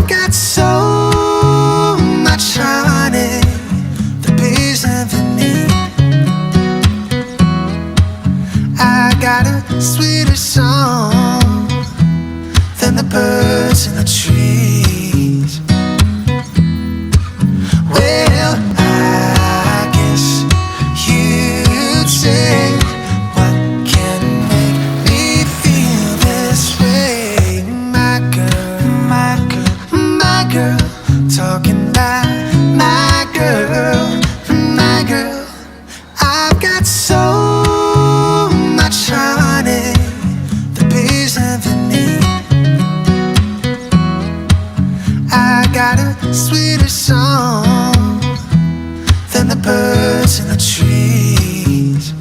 got so much honey the bees never need. I got a sweeter song than the birds in the trees. Well, I guess you'd say, what can make me feel this way? My girl, my girl, my girl, talking about my girl, my girl. I've got so much honey the bees never need. I got a sweeter song than the birds in the trees.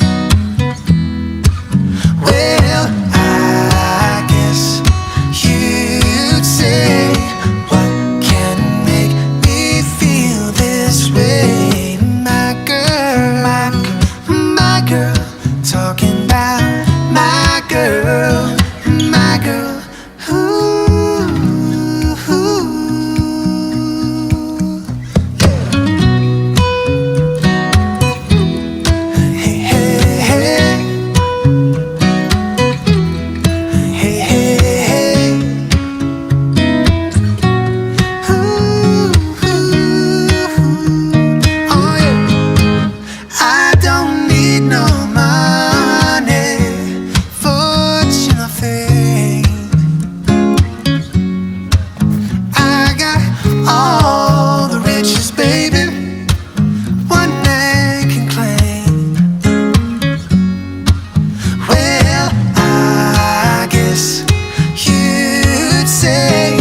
Well, I guess you'd say, what can make me feel this way? My girl, my girl, my girl, talking about my girl, my girl. Ooh, ooh. Hey, hey, hey. Hey, hey, hey. Ooh, ooh. Oh, yeah. I don't need no money, fortune or fame. I got all the riches, baby, one man can claim. Well, I guess you'd say,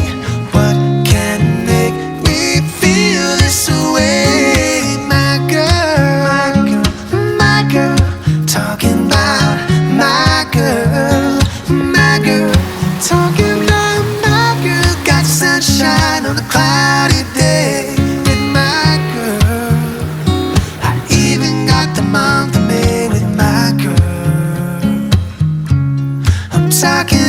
what can make me feel this way? My girl, my girl, talking about my girl, my girl, talking about my girl. Got sunshine on a cloudy day with my girl. I even got the month of May with my girl. I'm talking